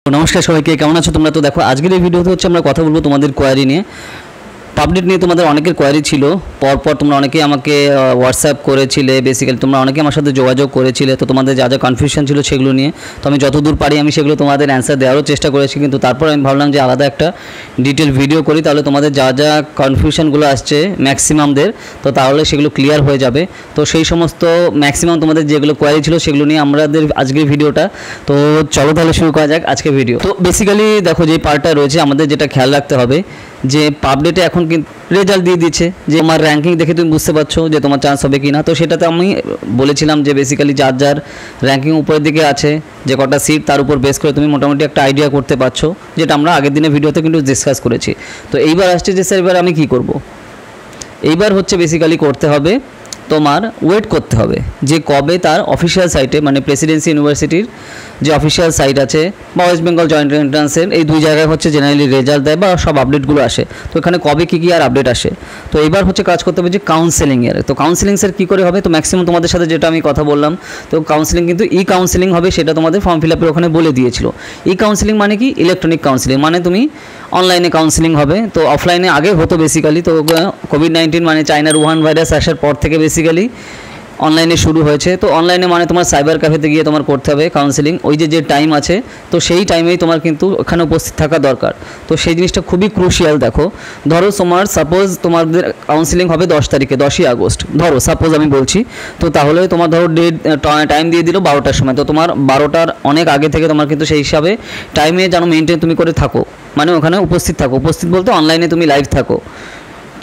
नमस्कार सबाइके केमन आछो तोमरा। तो देखो आजकेर এই ভিডিওতে হচ্ছে আমরা কথা বলবো তোমাদের কোয়ারি নিয়ে। আপডেট নিয়ে তোমাদের অনেকের কোয়ারি ছিল, পরপর তোমরা অনেকেই আমাকে হোয়াটসঅ্যাপ করেছিলে, বেসিক্যালি তোমরা অনেকে আমার সাথে যোগাযোগ করেছিলে। তো তোমাদের যা যা কনফিউশন ছিল সেগুলো নিয়ে তো আমি যতদূর পারি আমি সেগুলো তোমাদের অ্যান্সার দেওয়ারও চেষ্টা করেছি, কিন্তু তারপর আমি ভাবলাম যে আলাদা একটা ডিটেল ভিডিও করি, তাহলে তোমাদের যা যা কনফিউশনগুলো আসছে ম্যাক্সিমামদের, তো তাহলে সেগুলো ক্লিয়ার হয়ে যাবে। তো সেই সমস্ত ম্যাক্সিমাম তোমাদের যেগুলো কোয়ারি ছিল সেগুলো নিয়ে আমাদের আজকের ভিডিওটা। তো চলো তাহলে শুরু করা যাক আজকের ভিডিও। তো বেসিক্যালি দেখো যে পার্টটা রয়েছে আমাদের যেটা খেয়াল রাখতে হবে যে আপডেটে এখন কিন্তু রেজাল্ট দিয়ে দিচ্ছে, যে আমার র্যাঙ্কিং দেখে তুমি বুঝতে পারছো যে তোমার চান্স হবে কি না। তো সেটাতে আমি বলেছিলাম যে বেসিক্যালি যার যার র্যাঙ্কিং উপরের দিকে আছে, যে কটা সিট তার উপর বেস করে তুমি মোটামুটি একটা আইডিয়া করতে পারছো, যেটা আমরা আগের দিনের ভিডিওতে কিন্তু ডিসকাস করেছি। তো এইবার আসছে যে স্যার এবার আমি কী করব। এইবার হচ্ছে বেসিক্যালি করতে হবে তোমার ওয়েট করতে হবে যে কবে তার অফিসিয়াল সাইটে, মানে প্রেসিডেন্সি ইউনিভার্সিটির যে অফিসিয়াল সাইট আছে বা ওয়েস্ট বেঙ্গল জয়েন্ট এন্ট্রান্সের, এই দুই জায়গায় হচ্ছে জেনারেলি রেজাল্ট দেয় বা সব আপডেটগুলো আসে। তো এখানে কবে কী কী আর আপডেট আসে। তো এবার হচ্ছে কাজ করতে হবে যে কাউন্সেলিংয়ের। তো কাউন্সেলিং স্যার কী করে হবে, তো ম্যাক্সিমাম তোমাদের সাথে যেটা আমি কথা বললাম, তো কাউন্সেলিং কিন্তু ই কাউন্সেলিং হবে, সেটা তোমাদের ফর্ম ফিল আপের ওখানে বলে দিয়েছিল। ই কাউন্সেলিং মানে কি, ইলেকট্রনিক কাউন্সেলিং, মানে তুমি অনলাইনে কাউন্সেলিং হবে। তো অফলাইনে আগে হতো বেসিক্যালি, তো কোভিড-19 মানে চায়নার উহান ভাইরাস আসার পর থেকে বেসিক্যালি অনলাইনে শুরু হয়েছে। তো অনলাইনে মানে তোমার সাইবার ক্যাফেতে গিয়ে তোমার করতে হবে কাউন্সেলিং, ওই যে টাইম আছে, তো সেই টাইমেই তোমার কিন্তু ওখানে উপস্থিত থাকা দরকার। তো সেই জিনিসটা খুবই ক্রুশিয়াল। দেখো ধরো তোমার সাপোজ তোমাদের কাউন্সেলিং হবে 10 তারিখে, 10ই আগস্ট ধরো সাপোজ আমি বলছি। তো তাহলে তোমার ধরো টাইম দিয়ে দিল 12টার সময়, তো তোমার 12টার অনেক আগে থেকে তোমার কিন্তু সেই হিসাবে টাইমে যেন মেনটেন তুমি করে থাকো, মানে ওখানে উপস্থিত থাকো। উপস্থিত বলতে অনলাইনে তুমি লাইভ থাকো,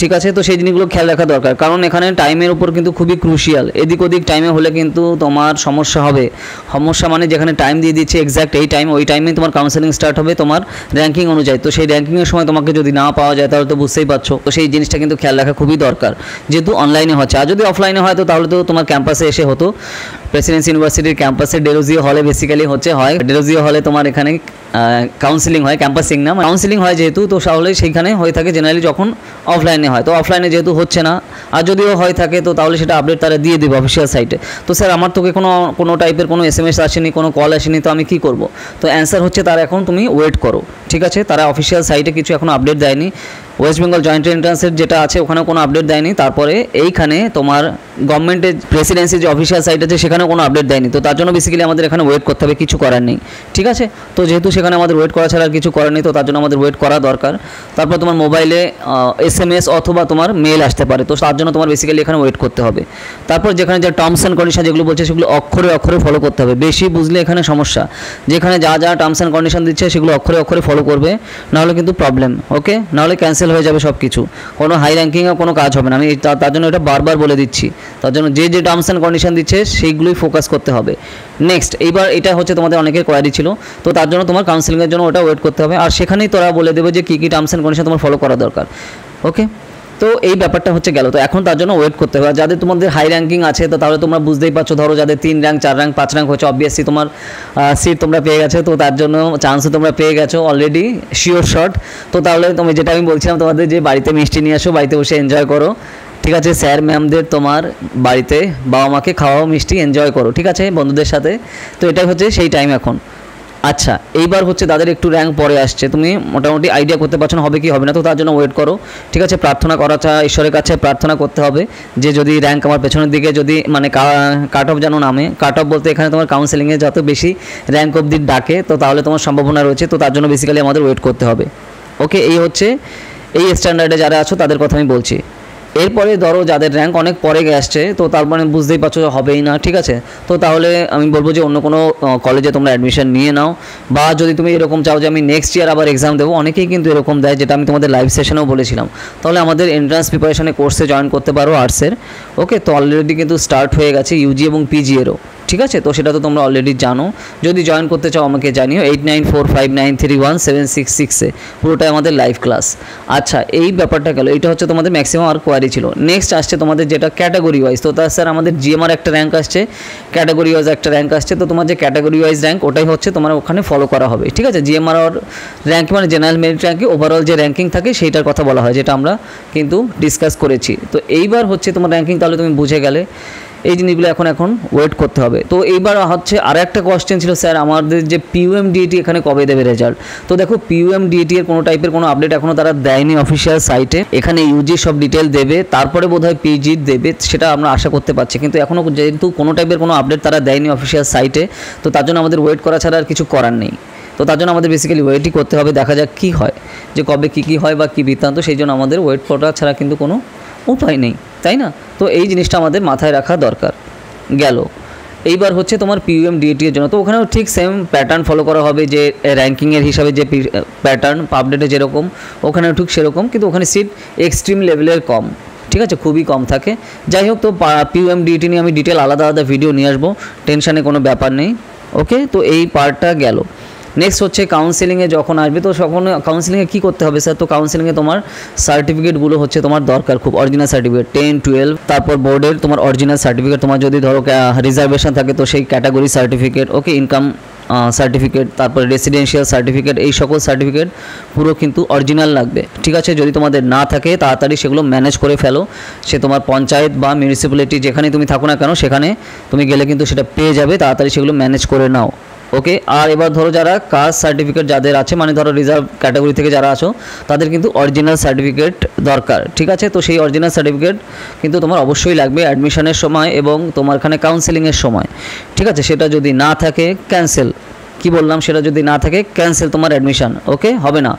ঠিক আছে। তো সেই জিনিসগুলো খেয়াল রাখা দরকার, কারণ এখানে টাইমের উপর কিন্তু খুবই ক্রুশিয়াল। এদিক ওদিক টাইমে হলে কিন্তু তোমার সমস্যা হবে। সমস্যা মানে যেখানে টাইম দিয়ে দিচ্ছে এক্স্যাক্ট এই টাইম, ওই টাইমে তোমার কাউন্সেলিং স্টার্ট হবে তোমার র্যাঙ্কিং অনুযায়ী। তো সেই র্যাঙ্কিংয়ের সময় তোমাকে যদি না পাওয়া যায় তাহলে তো বুঝতেই পারছো। তো সেই জিনিসটা কিন্তু খেয়াল রাখা খুবই দরকার, যেহেতু অনলাইনে হচ্ছে। আর যদি অফলাইনে হয় তো তাহলে তো তোমার ক্যাম্পাসে এসে হতো। প্রেসিডেন্সি ইউনিভার্সিটির ক্যাম্পাসে ডেরোজিও হলে বেসিক্যালি হয় ডেরোজিও হলে তোমার এখানে কাউন্সেলিং হয়, ক্যাম্পাসিং না, কাউন্সেলিং হয় যেহেতু, তো তাহলে সেইখানে হয়ে থাকে জেনারেলি যখন অফলাইনে হয়। তো অফলাইনে যেহেতু হচ্ছে না, আর যদিও হয়ে থাকে তো তাহলে সেটা আপডেট তারা দিয়ে দেবে অফিসিয়াল সাইটে। তো স্যার আমার তোকে কোনো টাইপের কোনো SMS আসেনি, কোনো কল আসেনি, তো আমি কী করব। তো অ্যান্সার হচ্ছে তারা এখন তুমি ওয়েট করো, ঠিক আছে। তারা অফিসিয়াল সাইটে কিছু এখনও আপডেট দেয়নি। ওয়েস্ট বেঙ্গল জয়েন্ট এন্ট্রান্সের যেটা আছে ওখানেও কোনো আপডেট দেয়নি। তারপরে এইখানে তোমার গভর্নমেন্টের প্রেসিডেন্সির যে অফিসিয়াল সাইট আছে সেখানেও কোনো আপডেট দেয়নি। তো তার জন্য বেসিক্যালি আমাদের এখানে ওয়েট করতে হবে, কিছু করার নেই, ঠিক আছে। তো যেহেতু সেখানে আমাদের ওয়েট করা ছাড়া আর কিছু করার নেই, তো তার জন্য আমাদের ওয়েট করা দরকার। তারপর তোমার মোবাইলে SMS অথবা তোমার মেল আসতে পারে, তো তার জন্য তোমার বেসিক্যালি এখানে ওয়েট করতে হবে। তারপর যেখানে যে টার্মস অ্যান্ড কন্ডিশন যেগুলো বলছে সেগুলো অক্ষরে অক্ষরে ফলো করতে হবে। বেশি বুঝলে এখানে সমস্যা, যেখানে যা যা টার্মস অ্যান্ড কন্ডিশন দিচ্ছে সেগুলো অক্ষরে অক্ষরে ফলো করবে, নাহলে কিন্তু প্রবলেম, ওকে, নাহলে ক্যান্সেল হয়ে যাবে সব কিছু, কোনো হাই র্যাঙ্কিংও কোনো কাজ হবে না। আমি তার জন্য এটা বারবার বলে দিচ্ছি। তার জন্য যে যে টার্মস অ্যান্ড কন্ডিশন দিচ্ছে সেইগুলোই ফোকাস করতে হবে। নেক্সট এইবার এটা হচ্ছে তোমাদের অনেকের কোয়ারি ছিল, তো তার জন্য তোমার কাউন্সেলিংয়ের জন্য ওটা ওয়েট করতে হবে। আর সেখানেই তোরা বলে দেবে যে কী কী টার্মস অ্যান্ড কন্ডিশন তোমার ফলো করা দরকার, ওকে। তো এই ব্যাপারটা হচ্ছে গেল। তো এখন তার জন্য ওয়েট করতে হবে। আর যাদের তোমাদের হাই র্যাঙ্কিং আছে তো তাহলে তোমরা বুঝতেই পারছো, ধরো যাদের 3 র্যাঙ্ক 4 র্যাঙ্ক 5 র্যাঙ্ক হচ্ছে, অবভিয়াসলি তোমার সিট তোমরা পেয়ে গেছো, তো তার জন্য চান্সও তোমরা পেয়ে গেছো অলরেডি, শিওর শট। তো তাহলে তুমি যেটা আমি বলছিলাম তোমাদের, যে বাড়িতে মিষ্টি নিয়ে আসো, বাড়িতে বসে এনজয় করো, ঠিক আছে। স্যার ম্যামদের তোমার বাড়িতে বাবা মাকে খাওয়াও, মিষ্টি এনজয় করো, ঠিক আছে, বন্ধুদের সাথে। তো এটাই হচ্ছে সেই টাইম এখন। আচ্ছা এইবার হচ্ছে তাদের একটু র্যাঙ্ক পরে আসছে, তুমি মোটামুটি আইডিয়া করতে পারছো না হবে কি হবে না, তো তার জন্য ওয়েট করো, ঠিক আছে। প্রার্থনা করা ঈশ্বরের কাছে প্রার্থনা করতে হবে যে যদি র্যাঙ্ক আমার পেছনের দিকে যদি মানে কাট অফ যেন নামে। কাট অফ বলতে এখানে তোমার কাউন্সেলিংয়ে যত বেশি র্যাঙ্ক অবধি ডাকে তো তাহলে তোমার সম্ভাবনা রয়েছে। তো তার জন্য বেসিক্যালি আমাদের ওয়েট করতে হবে, ওকে। এই হচ্ছে এই স্ট্যান্ডার্ডে যারা আছো তাদের কথা আমি বলছি। এরপরে ধরো যাদের র্যাঙ্ক অনেক পরে আসছে, তো তার মানে বুঝতেই পারছো হবেই না, ঠিক আছে। তো তাহলে আমি বলবো যে অন্য কোনো কলেজে তোমরা অ্যাডমিশন নিয়ে নাও, বা যদি তুমি এরকম চাও যে আমি নেক্সট ইয়ার আবার এক্সাম দেবো, অনেকেই কিন্তু এরকম দেয়, যেটা আমি তোমাদের লাইভ সেশনেও বলেছিলাম, তাহলে আমাদের এন্ট্রান্স প্রিপারেশনে কোর্সে জয়েন করতে পারো আর্টসের, ওকে। তো অলরেডি কিন্তু স্টার্ট হয়ে গেছে UG এবং PG এরও, ঠিক আছে। তো সেটা তো তোমরা অলরেডি জানো। যদি জয়েন করতে চাও আমাকে জানিও 8945931766-এ, পুরোটাই আমাদের লাইভ ক্লাস। আচ্ছা এই ব্যাপারটা গেল, এটা হচ্ছে তোমাদের ম্যাক্সিমাম আর কোয়ারি ছিল। নেক্সট আসছে তোমাদের যেটা ক্যাটাগরি ওয়াইজ। তো তার স্যার আমাদের GMR একটা র্যাঙ্ক আসছে, ক্যাটাগরি ওয়াইজ একটা র্যাঙ্ক আসছে। তো তোমার যে ক্যাটাগরি ওয়াইজ র্যাঙ্ক ওটাই হচ্ছে তোমার ওখানে ফলো করা হবে, ঠিক আছে। GMR র্যাঙ্ক মানে জেনারেল মেরিট র্যাঙ্কে ওভারঅল যে র্যাঙ্কিং থাকে সেইটার কথা বলা হয়, যেটা আমরা কিন্তু ডিসকাস করেছি। তো এইবার হচ্ছে তোমার র্যাঙ্কিং, তাহলে তুমি বুঝে গেলে। এই জিনিসগুলো এখন ওয়েট করতে হবে। তো এইবার হচ্ছে আর একটা কোয়েশ্চেন ছিল, স্যার আমাদের যে PUMDET এখানে কবে দেবে রেজাল্ট? তো দেখো PUMDET এর কোনো টাইপের কোনো আপডেট এখনও তারা দেয়নি অফিসিয়াল সাইটে। এখানে ইউজি সব ডিটেল দেবে, তারপরে বোধহয় পিজি দেবে, সেটা আমরা আশা করতে পারছি। কিন্তু এখনও যেহেতু কোনো টাইপের কোনো আপডেট তারা দেয়নি অফিসিয়াল সাইটে, তো তার জন্য আমাদের ওয়েট করা ছাড়া আর কিছু করার নেই। তো তার জন্য আমাদের বেসিক্যালি ওয়েটই করতে হবে, দেখা যাক কী হয়, যে কবে কী হয় বা কী বৃত্তান্ত, সেই জন্য আমাদের ওয়েট করা ছাড়া কিন্তু কোনো উপায় নেই, তাই না? তো এই জিনিসটা আমাদের মাথায় রাখা দরকার। গেল এইবার হচ্ছে তোমার PUMDET এর জন্য, তো ওখানেও ঠিক সেম প্যাটার্ন ফলো করা হবে, যে র্যাঙ্কিংয়ের হিসাবে যে প্যাটার্ন আপডেটে যেরকম ওখানেও ঠিক সেরকম, কিন্তু ওখানে সিট এক্সট্রিম লেভেলের কম, ঠিক আছে, খুবই কম থাকে। যাই হোক, তো PUMDET নিয়ে আমি ডিটেল আলাদা ভিডিও নিয়ে আসবো, টেনশানে কোনো ব্যাপার নেই। ওকে, তো এই পার্টটা গেল। নেক্সট হচ্ছে কাউন্সেলিংয়ে যখন আসবে, তো তখন কাউন্সেলিংয়ে কী করতে হবে স্যার? তো কাউন্সেলিংয়ে তোমার সার্টিফিকেটগুলো হচ্ছে তোমার দরকার খুব, অরিজিনাল সার্টিফিকেট 10, 12, তারপর বোর্ডের তোমার অরিজিনাল সার্টিফিকেট, তোমার যদি ধরো রিজার্ভেশন থাকে তো সেই ক্যাটাগরি সার্টিফিকেট, ওকে, ইনকাম সার্টিফিকেট, তারপরে রেসিডেন্সিয়াল সার্টিফিকেট, এই সকল সার্টিফিকেট পুরো কিন্তু অরিজিনাল লাগবে, ঠিক আছে? যদি তোমাদের না থাকে তাড়াতাড়ি সেগুলো ম্যানেজ করে ফেলো, সে তোমার পঞ্চায়েত বা মিউনিসিপ্যালিটি যেখানে তুমি থাকো না কেন সেখানে তুমি গেলে কিন্তু সেটা পেয়ে যাবে, তাড়াতাড়ি সেগুলো ম্যানেজ করে নাও। ওকে, আর এবার ধরো যারা কাস্ট সার্টিফিকেট যাদের আছে, মানে ধরো রিজার্ভ ক্যাটাগরি থেকে যারা আছো, তাদের কিন্তু অরিজিনাল সার্টিফিকেট দরকার, ঠিক আছে? তো সেই অরিজিনাল সার্টিফিকেট কিন্তু তোমার অবশ্যই লাগবে অ্যাডমিশনের সময় এবং তোমার এখানে কাউন্সেলিংয়ের সময়, ঠিক আছে? সেটা যদি না থাকে ক্যান্সেল, কি বললাম, সেটা যদি না থাকে ক্যান্সেল তোমার অ্যাডমিশন, ওকে, হবে না,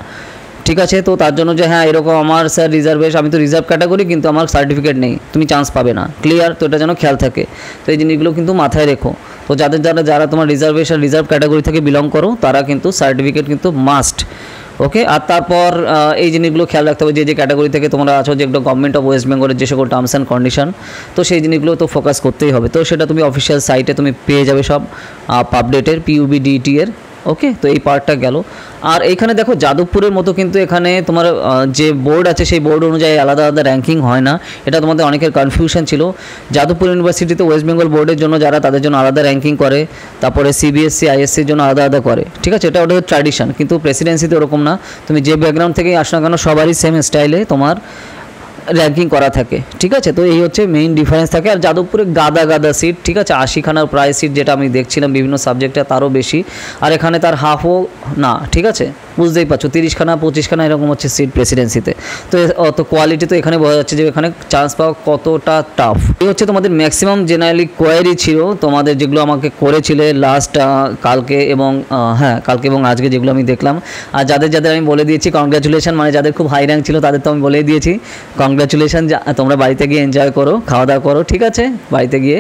ঠিক আছে? তো তার জন্য যে হ্যাঁ এরকম আমার স্যার রিজার্ভেশন, আমি তো রিজার্ভ ক্যাটাগরি কিন্তু আমার সার্টিফিকেট নেই, তুমি চান্স পাবে না, ক্লিয়ার? তো এটা যেন খেয়াল থাকে, তো এই জিনিসগুলো কিন্তু মাথায় রেখো। তো যারা তোমার রিজার্ভ ক্যাটাগরি থেকে বিলং করো তারা কিন্তু সার্টিফিকেট কিন্তু মাস্ট, ওকে। আর তারপর এই জিনিসগুলো খেয়াল রাখতে হবে, যে ক্যাটাগরি থেকে তোমরা আছো, যেগুলো গভর্নমেন্ট অফ ওয়েস্ট বেঙ্গলের যে সকল টার্মস অ্যান্ড কন্ডিশন, তো সেই জিনিসগুলো তো ফোকাস করতেই হবে। তো সেটা তুমি অফিসিয়াল সাইটে তুমি পেয়ে যাবে সব আপডেটের PUBDET এর, ওকে। তো এই পার্টটা গেল। আর এইখানে দেখো যাদবপুরের মতো কিন্তু এখানে তোমার যে বোর্ড আছে সেই বোর্ড অনুযায়ী আলাদা র্যাঙ্কিং হয় না, এটা তোমাদের অনেকের কনফিউশন ছিল। যাদবপুর ইউনিভার্সিটিতে ওয়েস্ট বেঙ্গল বোর্ডের জন্য যারা, তাদের জন্য আলাদা র্যাঙ্কিং করে, তারপরে CBSE ISCর জন্য আলাদা করে, ঠিক আছে? এটা ওটা ট্র্যাডিশন, কিন্তু প্রেসিডেন্সিতে ওরকম না, তুমি যে ব্যাকগ্রাউন্ড থেকেই আসো না কেন সবারই সেম স্টাইলে তোমার র্যাঙ্কিং করা থাকে, ঠিক আছে? তো এই হচ্ছে মেইন ডিফারেন্স থাকে। আর যাদবপুরে গাদা সিট, ঠিক আছে, 80খানার প্রায় সিট যেটা আমি দেখছিলাম বিভিন্ন সাবজেক্টে, তারও বেশি। আর এখানে তার হাফও না, ঠিক আছে, বুঝতেই পারছো, 30খানা 25খানা এরকম হচ্ছে সিট প্রেসিডেন্সিতে। তো অত কোয়ালিটি তো এখানে বোঝা যাচ্ছে যে এখানে চান্স পাওয়া কতটা টাফ। এই হচ্ছে তোমাদের ম্যাক্সিমাম জেনারেলি কোয়ারি ছিল তোমাদের, যেগুলো আমাকে করেছিলে লাস্ট কালকে এবং কালকে এবং আজকে, যেগুলো আমি দেখলাম। আর যাদের আমি বলে দিয়েছি কংগ্রাচুলেশন, মানে যাদের খুব হাই র্যাঙ্ক ছিল তাদের তো আমি বলেই দিয়েছি কংগ্রাচুলেশন, তোমরা বাড়িতে গিয়ে এনজয় করো, খাওয়া দাওয়া করো, ঠিক আছে, বাড়িতে গিয়ে,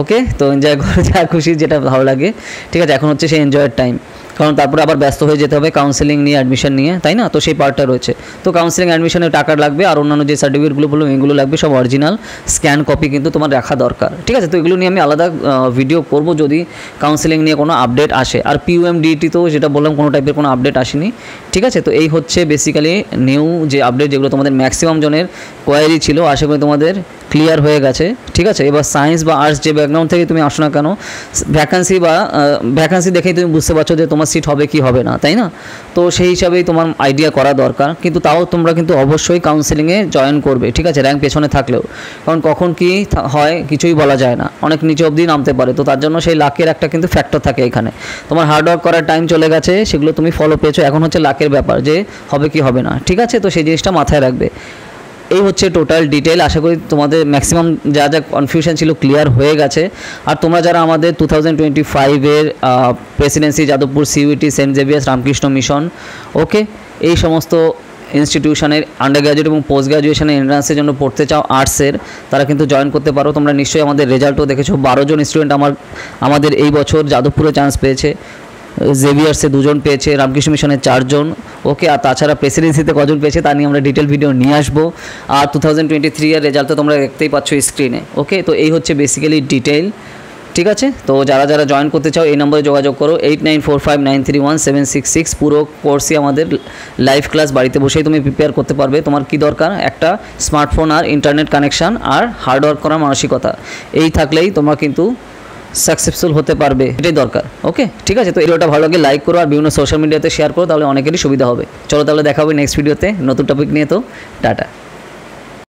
ওকে। তো এনজয় করো, যা খুশি যেটা ভালো লাগে, ঠিক আছে? এখন হচ্ছে সেই এনজয়ের টাইম, কারণ তারপরে আবার ব্যস্ত হয়ে যেতে হবে কাউন্সেলিং নিয়ে, অ্যাডমিশন নিয়ে, তাই না? তো সেই পার্টটা রয়েছে। তো কাউন্সেলিং অ্যাডমিশনে টাকা লাগবে, আর অন্যান্য যে সার্টিফিকেটগুলো বললাম এগুলো লাগবে, সব অরিজিনাল স্ক্যান কপি কিন্তু তোমার রাখা দরকার, ঠিক আছে? তো এগুলো নিয়ে আমি আলাদা ভিডিও করব যদি কাউন্সেলিং নিয়ে কোনো আপডেট আসে। আর PUMDET তো যেটা বললাম কোনো টাইপের কোনো আপডেট আসেনি, ঠিক আছে? তো এই হচ্ছে বেসিক্যালি নিউ যে আপডেট, যেগুলো তোমাদের ম্যাক্সিমাম জনের কোয়ারি ছিল, আশা করি তোমাদের ক্লিয়ার হয়ে গেছে, ঠিক আছে? এবার সায়েন্স বা আর্টস যে ব্যাকগ্রাউন্ড থেকে তুমি আসো না কেন, ভ্যাকান্সি দেখেই তুমি বুঝতে পারছো যে তোমার সিট হবে কি হবে না, তাই না? তো সেই হিসাবেই তোমার আইডিয়া করা দরকার। কিন্তু তাও তোমরা কিন্তু অবশ্যই কাউন্সেলিংয়ে জয়েন করবে, ঠিক আছে, র্যাঙ্ক পেছনে থাকলেও, কারণ কখন কি হয় কিছুই বলা যায় না, অনেক নিচে অবধি নামতে পারে। তো তার জন্য সেই লাকের একটা কিন্তু ফ্যাক্টর থাকে এখানে। তোমার হার্ডওয়ার্ক করার টাইম চলে গেছে, সেগুলো তুমি ফলো পেয়েছো, এখন হচ্ছে লাকের ব্যাপার, যে হবে কি হবে না, ঠিক আছে? তো সেই জিনিসটা মাথায় রাখবে। এই হচ্ছে টোটাল ডিটেল। আশা করি তোমাদের ম্যাক্সিমাম যা কনফিউশন ছিল ক্লিয়ার হয়ে গেছে। আর তোমরা যারা আমাদের 2025-এর Presidency, Jadavpur, CUET, Saint Xavier's, Ramakrishna mission, okay, এই সমস্ত ইনস্টিটিউশনের আন্ডার গ্র্যাজুয়েট এবং পোস্ট গ্র্যাজুয়েশনের এন্ট্রান্সের জন্য পড়তে চাও আর্টসের, তারা কিন্তু জয়েন করতে পারো। তোমরা নিশ্চয়ই আমাদের রেজাল্টও দেখেছো, 12 জন স্টুডেন্ট আমাদের এই বছর যাদবপুরে চান্স পেয়েছে, জেভিয়ার্সে 2 জন পেয়েছে, রামকৃষ্ণ মিশনের 4 জন, ওকে। আর তাছাড়া প্রেসিডেন্সিতে কজন পেয়েছে তা নিয়ে আমরা ডিটেল ভিডিও নিয়ে আসবো। আর 2023-এর রেজাল্ট তো তোমরা দেখতেই পাচ্ছ স্ক্রিনে, ওকে। তো এই হচ্ছে বেসিক্যালি ডিটেল, ঠিক আছে? তো যারা জয়েন করতে চাও এই নম্বরে যোগাযোগ করো, 8945931766। পুরো কোর্সই আমাদের লাইভ ক্লাস, বাড়িতে বসেই তুমি প্রিপেয়ার করতে পারবে। তোমার কি দরকার? একটা স্মার্টফোন আর ইন্টারনেট কানেকশান আর হার্ডওয়ার্ক করার মানসিকতা, এই থাকলেই তোমরা কিন্তু সাকসেসফুল হতে পারবে, এটাই দরকার, ওকে, ঠিক আছে? তো এই ভিডিওটা ভালো লাগে লাইক করো আর বিভিন্ন সোশ্যাল মিডিয়াতে শেয়ার করো, তাহলে অনেকেরই সুবিধা হবে। চলো তাহলে দেখা হবে নেক্সট ভিডিওতে নতুন টপিক নিয়ে। তো টাটা।